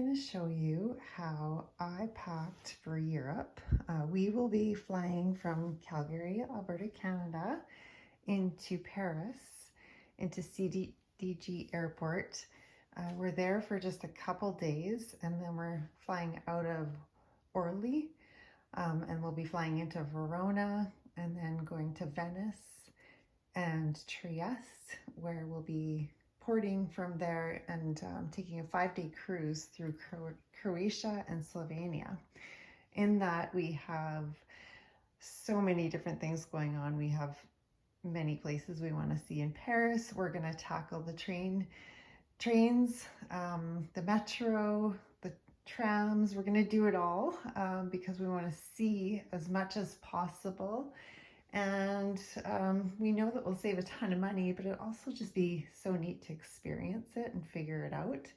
going to show you how I packed for Europe. We will be flying from Calgary, Alberta, Canada, into Paris, into CDG Airport. We're there for just a couple days, and then we're flying out of Orly, and we'll be flying into Verona, and then going to Venice and Trieste, where we'll be porting from there and taking a 5-day cruise through Croatia and Slovenia. In that, we have so many different things going on. We have many places we want to see in Paris. We're going to tackle the trains, the metro, the trams. We're going to do it all because we want to see as much as possible. And we know that we'll save a ton of money, but it'll also just be so neat to experience it and figure it out.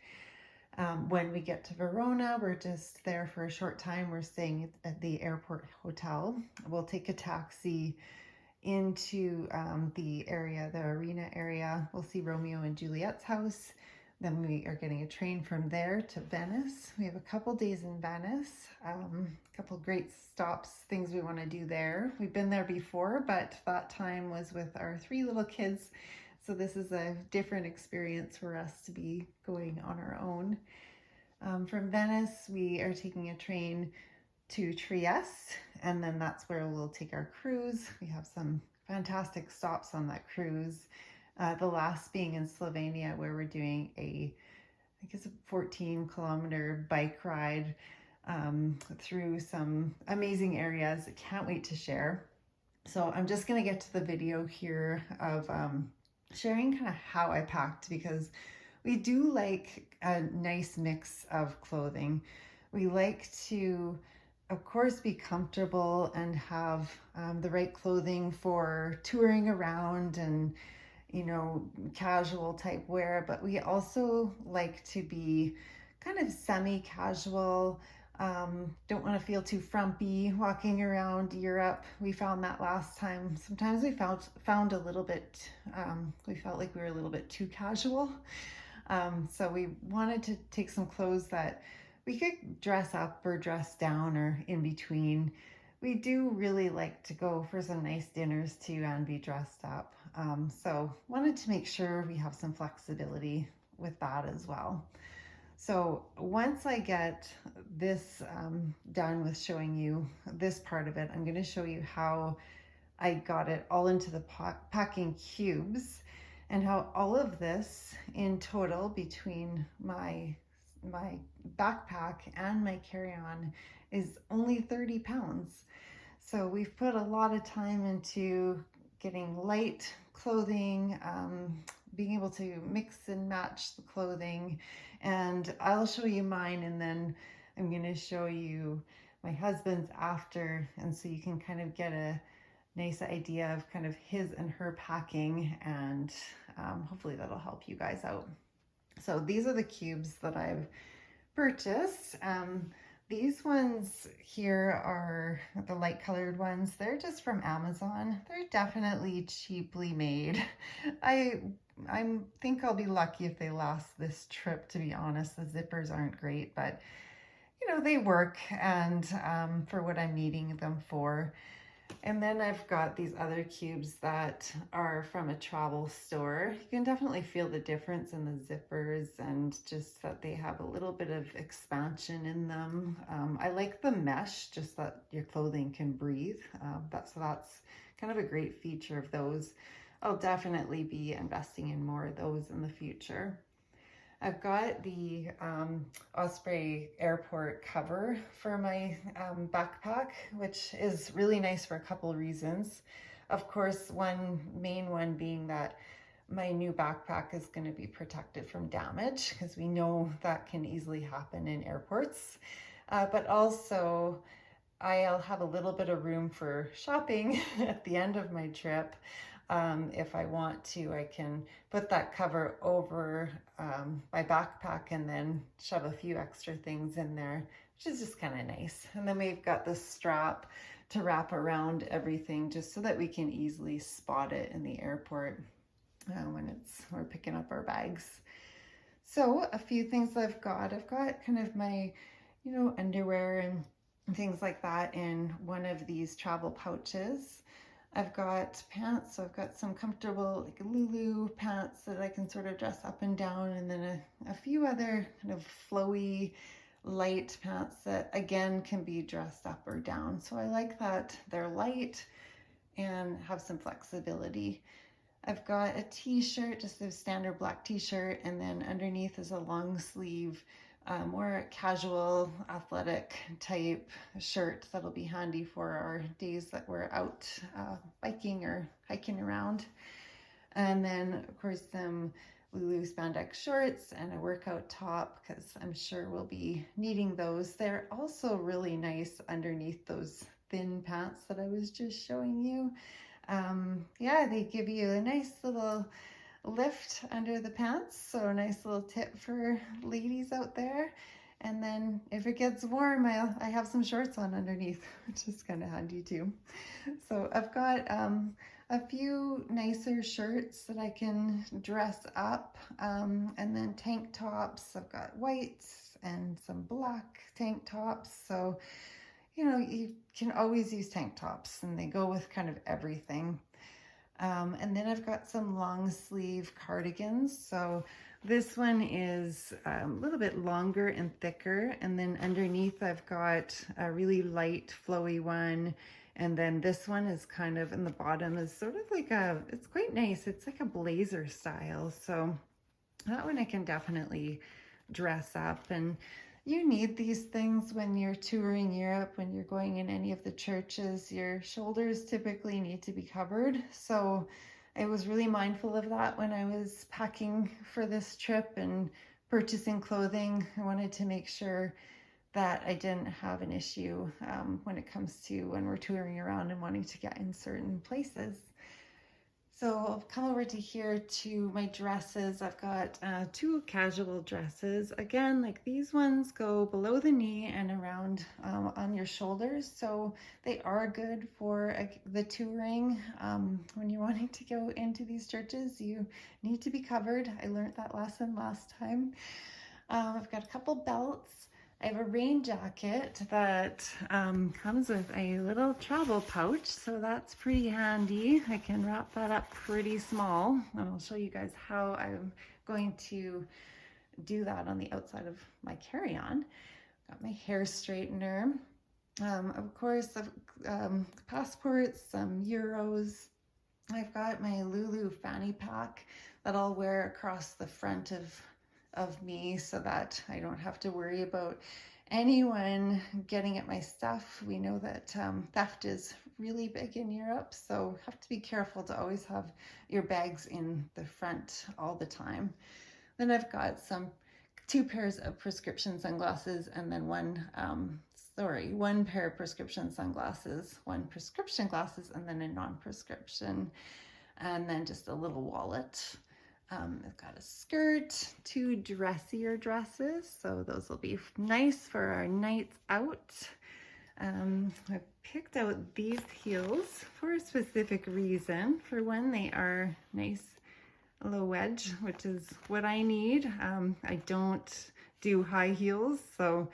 When we get to Verona, we're just there for a short time. We're staying at the airport hotel. We'll take a taxi into the area, the arena area. We'll see Romeo and Juliet's house. Then we are getting a train from there to Venice. We have a couple days in Venice, a couple great stops, things we want to do there. We've been there before, but that time was with our 3 little kids. So this is a different experience for us to be going on our own. From Venice, we are taking a train to Trieste, and then that's where we'll take our cruise. We have some fantastic stops on that cruise. The last being in Slovenia, where we're doing I think it's a 14-kilometer bike ride through some amazing areas. I can't wait to share. So I'm just going to get to the video here of sharing kind of how I packed, because we do like a nice mix of clothing. We like to, of course, be comfortable and have the right clothing for touring around and casual type wear, but we also like to be kind of semi-casual. Don't want to feel too frumpy walking around Europe. We found that last time. Sometimes we found a little bit, we felt like we were a little bit too casual. So we wanted to take some clothes that we could dress up or dress down or in between. We do really like to go for some nice dinners too and be dressed up. So wanted to make sure we have some flexibility with that as well. So once I get this done with showing you this part of it, I'm going to show you how I got it all into the packing cubes, and how all of this in total between my backpack and my carry-on is only 30 pounds. So we've put a lot of time into getting light clothing, being able to mix and match the clothing, and I'll show you mine, and then I'm going to show you my husband's after, and so you can kind of get a nice idea of kind of his and her packing, and hopefully that'll help you guys out. So these are the cubes that I've purchased. These ones here are the light colored ones. They're just from Amazon. They're definitely cheaply made. I think I'll be lucky if they last this trip, to be honest. The zippers aren't great, but they work, and for what I'm needing them for. And then I've got these other cubes that are from a travel store. You can definitely feel the difference in the zippers, and just that they have a little bit of expansion in them. I like the mesh, just that your clothing can breathe. That's kind of a great feature of those. I'll definitely be investing in more of those in the future. I've got the Osprey airport cover for my backpack, which is really nice for a couple reasons. Of course, one main one being that my new backpack is going to be protected from damage, because we know that can easily happen in airports. But also, I'll have a little bit of room for shopping at the end of my trip. If I want to, I can put that cover over my backpack and then shove a few extra things in there, which is just kind of nice. And then we've got the strap to wrap around everything, just so that we can easily spot it in the airport when we're picking up our bags. So a few things I've got kind of my, underwear and things like that in one of these travel pouches. I've got pants, so I've got some comfortable like Lulu pants that I can sort of dress up and down, and then a few other kind of flowy light pants that again can be dressed up or down. So I like that they're light and have some flexibility. I've got a t-shirt, just a standard black t-shirt, and then underneath is a long sleeve, more casual, athletic type shirt that'll be handy for our days that we're out biking or hiking around. And then, of course, some Lulu spandex shorts and a workout top, because I'm sure we'll be needing those. They're also really nice underneath those thin pants that I was just showing you. Yeah, they give you a nice little lift under the pants, so a nice little tip for ladies out there. And then if it gets warm, I have some shorts on underneath, which is kind of handy too. So I've got a few nicer shirts that I can dress up, and then tank tops. I've got whites and some black tank tops. So you can always use tank tops, and they go with kind of everything. And then I've got some long sleeve cardigans. So this one is a little bit longer and thicker. And then underneath I've got a really light flowy one. And then this one is kind of in the bottom is sort of like it's quite nice. It's like a blazer style. So that one I can definitely dress up. And you need these things when you're touring Europe, when you're going in any of the churches. Your shoulders typically need to be covered. So I was really mindful of that when I was packing for this trip and purchasing clothing. I wanted to make sure that I didn't have an issue when it comes to when we're touring around and wanting to get in certain places. So I'll come over to here to my dresses. I've got two casual dresses. Again, like these ones go below the knee and around on your shoulders. So they are good for the touring. When you're wanting to go into these churches, you need to be covered. I learned that lesson last time. I've got a couple belts. I have a rain jacket that comes with a little travel pouch, so that's pretty handy. I can wrap that up pretty small, and I'll show you guys how I'm going to do that on the outside of my carry-on. Got my hair straightener. Of course, passports, some euros. I've got my Lulu fanny pack that I'll wear across the front of me so that I don't have to worry about anyone getting at my stuff. We know that theft is really big in Europe, so have to be careful to always have your bags in the front all the time. Then I've got two pairs of prescription sunglasses, and then one pair of prescription sunglasses, one prescription glasses, and then a non-prescription, and then just a little wallet. I've got a skirt, two dressier dresses, so those will be nice for our nights out. I've picked out these heels for a specific reason. For one, they are nice, a low wedge, which is what I need. I don't do high heels, so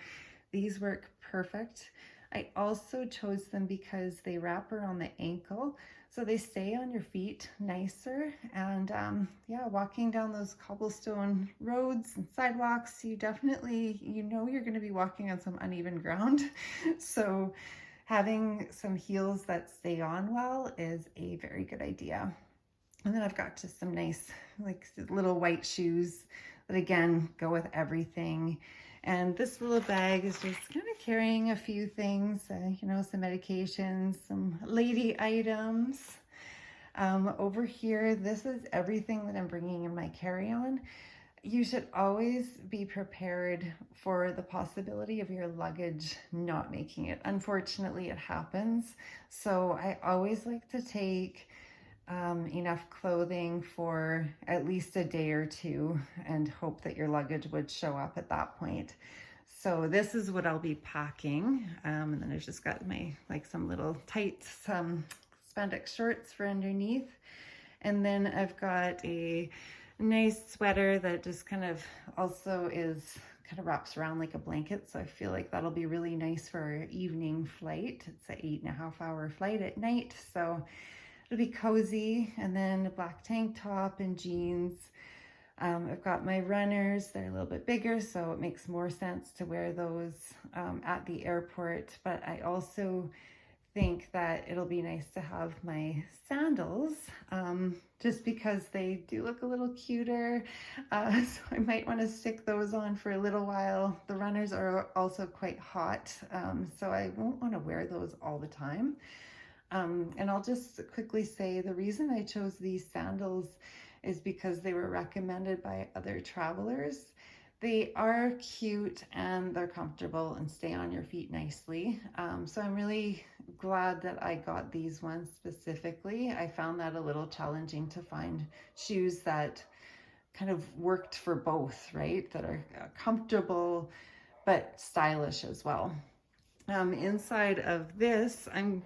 these work perfect. I also chose them because they wrap around the ankle, so they stay on your feet nicer. And yeah, walking down those cobblestone roads and sidewalks, you definitely, you're going to be walking on some uneven ground. So having some heels that stay on well is a very good idea. And then I've got just some nice, like little white shoes that again go with everything. And this little bag is just kind of carrying a few things, some medications, some lady items. Over here, this is everything that I'm bringing in my carry-on. You should always be prepared for the possibility of your luggage not making it. Unfortunately, it happens. So I always like to take enough clothing for at least a day or two and hope that your luggage would show up at that point. So this is what I'll be packing. And then I've just got some little tight spandex shorts for underneath. And then I've got a nice sweater that just kind of also kind of wraps around like a blanket. So I feel like that'll be really nice for our evening flight. It's an 8.5 hour flight at night. So it'll be cozy. And then a black tank top and jeans. I've got my runners, they're a little bit bigger, so it makes more sense to wear those at the airport. But I also think that it'll be nice to have my sandals just because they do look a little cuter. So I might want to stick those on for a little while. The runners are also quite hot, so I won't want to wear those all the time. And I'll just quickly say the reason I chose these sandals is because they were recommended by other travelers. They are cute and they're comfortable and stay on your feet nicely. So I'm really glad that I got these ones specifically. I found that a little challenging to find shoes that kind of worked for both, right? That are comfortable but stylish as well. Inside of this, I'm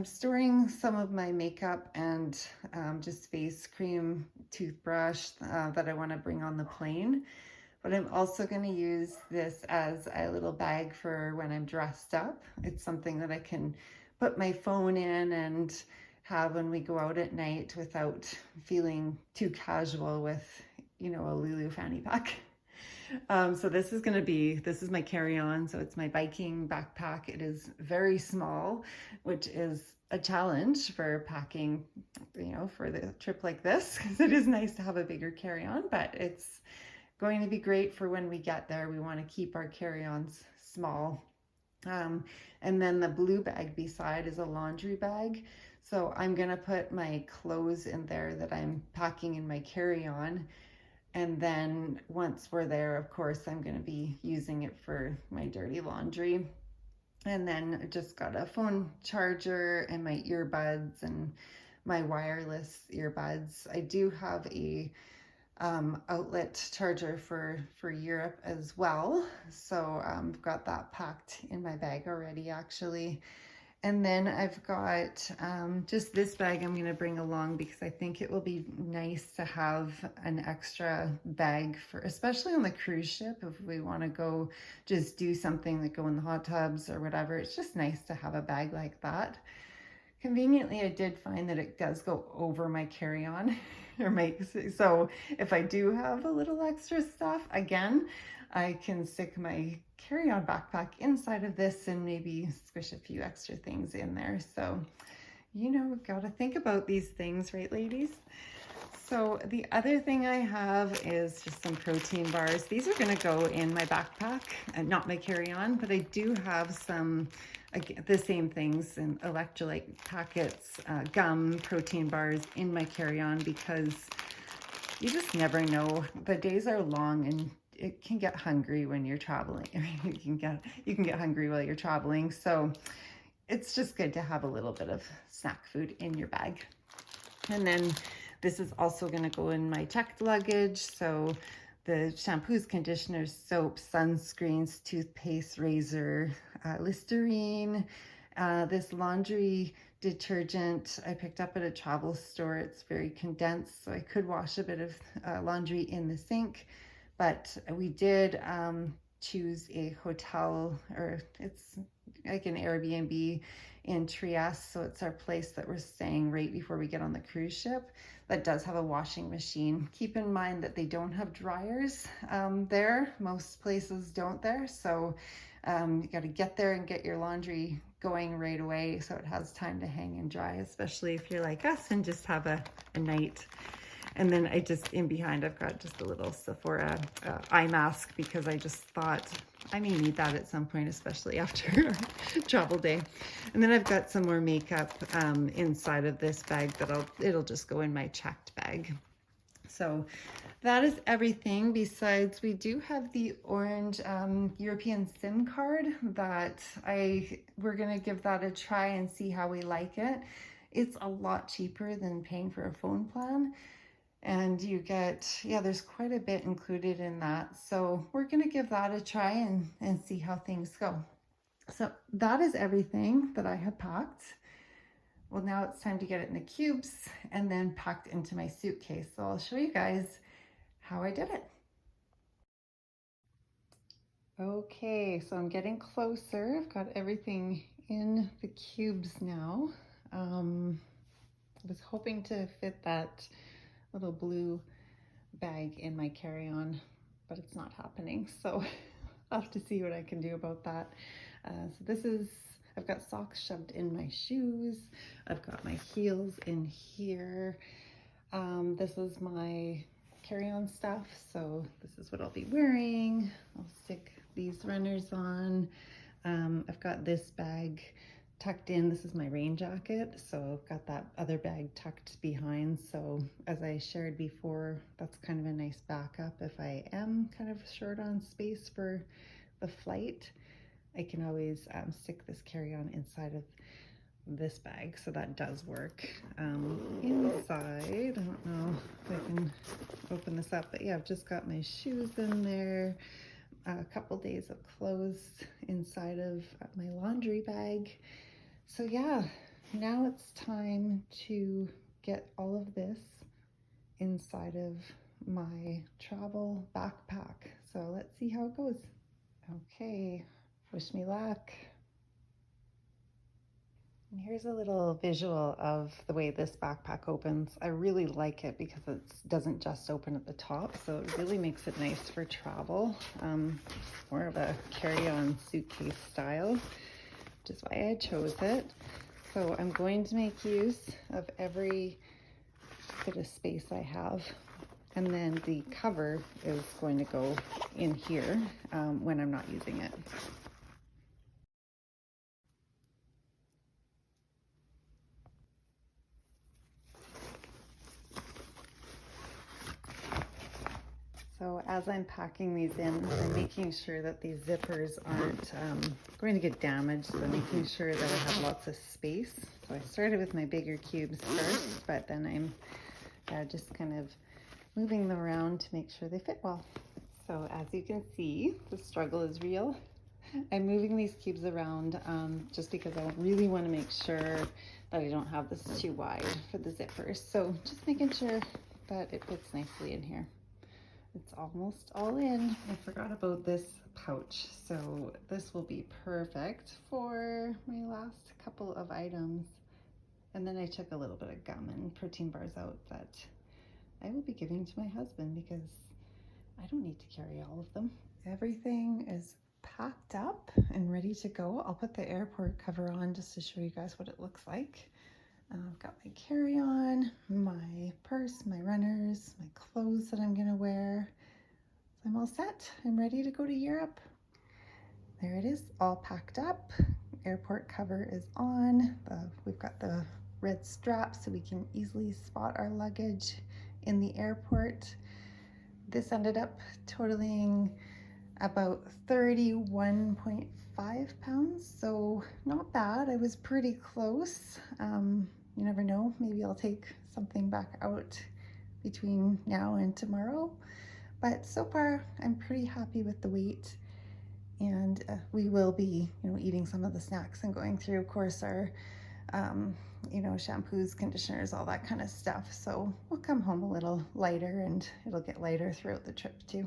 storing some of my makeup and just face cream, toothbrush that I want to bring on the plane. But I'm also going to use this as a little bag for when I'm dressed up. It's something that I can put my phone in and have when we go out at night without feeling too casual with, you know, a Lulu fanny pack. So this is my carry-on. So it's my biking backpack. It is very small, which is a challenge for packing, you know, for the trip like this, because it is nice to have a bigger carry-on, but it's going to be great for when we get there. We want to keep our carry-ons small. And then the blue bag beside is a laundry bag. So I'm going to put my clothes in there that I'm packing in my carry-on. And then once we're there, of course, I'm going to be using it for my dirty laundry. And then I just got a phone charger and my earbuds and my wireless earbuds. I do have a outlet charger for Europe as well. So I've got that packed in my bag already, actually. And then I've got just this bag I'm going to bring along because I think it will be nice to have an extra bag for, especially on the cruise ship, if we want to go just do something like go in the hot tubs or whatever. It's just nice to have a bag like that. Conveniently, I did find that it does go over my carry-on, so if I do have a little extra stuff, again, I can stick my carry-on backpack inside of this and maybe squish a few extra things in there. So, you know, we've got to think about these things, right, ladies? So the other thing I have is just some protein bars. These are going to go in my backpack and not my carry-on, but I do have some, again, the same things, and electrolyte packets, gum, protein bars in my carry-on because you just never know. The days are long and it can get hungry when you're traveling. You can get hungry while you're traveling. So it's just good to have a little bit of snack food in your bag. And then this is also going to go in my checked luggage. So the shampoos, conditioners, soaps, sunscreens, toothpaste, razor, Listerine, this laundry detergent I picked up at a travel store. It's very condensed, so I could wash a bit of laundry in the sink. But we did choose a hotel, or it's like an Airbnb in Trieste. So it's our place that we're staying right before we get on the cruise ship that does have a washing machine. Keep in mind that they don't have dryers there. Most places don't there. So you got to get there and get your laundry going right away so it has time to hang and dry, especially if you're like us and just have a night. And then I just, in behind, I've got just a little Sephora eye mask because I just thought I may need that at some point, especially after a travel day. And then I've got some more makeup inside of this bag that it'll just go in my checked bag. So that is everything. Besides, we do have the orange European SIM card that we're gonna give that a try and see how we like it. It's a lot cheaper than paying for a phone plan. And you get, there's quite a bit included in that. So we're going to give that a try and see how things go. So that is everything that I have packed. Well, now it's time to get it in the cubes and then packed into my suitcase. So I'll show you guys how I did it. Okay, so I'm getting closer. I've got everything in the cubes now. I was hoping to fit that little blue bag in my carry-on, but it's not happening. So I'll have to see what I can do about that. So this is, I've got socks shoved in my shoes. I've got my heels in here. This is my carry-on stuff. So this is what I'll be wearing. I'll stick these runners on. I've got this bag tucked in. This is my rain jacket. So I've got that other bag tucked behind. So as I shared before, that's kind of a nice backup. If I am kind of short on space for the flight, I can always stick this carry-on inside of this bag, so that does work. Inside, I don't know if I can open this up, but yeah, I've just got my shoes in there, a couple days of clothes inside of my laundry bag. So yeah, now it's time to get all of this inside of my travel backpack. So let's see how it goes. Okay, wish me luck. And here's a little visual of the way this backpack opens. I really like it because it doesn't just open at the top, so it really makes it nice for travel. More of a carry-on suitcase style, which is why I chose it. So I'm going to make use of every bit of space I have. And then the cover is going to go in here when I'm not using it. So as I'm packing these in, I'm making sure that these zippers aren't going to get damaged. So I'm making sure that I have lots of space. So I started with my bigger cubes first, but then I'm just kind of moving them around to make sure they fit well. So as you can see, the struggle is real. I'm moving these cubes around just because I really want to make sure that I don't have this too wide for the zippers. So just making sure that it fits nicely in here. It's almost all in. I forgot about this pouch, so this will be perfect for my last couple of items. And then I took a little bit of gum and protein bars out that I will be giving to my husband because I don't need to carry all of them. Everything is packed up and ready to go. I'll put the airport cover on just to show you guys what it looks like. I've got my carry-on, my purse, my runners, my clothes that I'm gonna wear. So I'm all set. I'm ready to go to Europe. There it is, all packed up. Airport cover is on. We've got the red strap so we can easily spot our luggage in the airport. This ended up totaling about 31.5 pounds, so not bad. I was pretty close. You never know, maybe I'll take something back out between now and tomorrow. But so far, I'm pretty happy with the weight. And we will be, eating some of the snacks and going through, of course, our, shampoos, conditioners, all that kind of stuff. So we'll come home a little lighter and it'll get lighter throughout the trip too.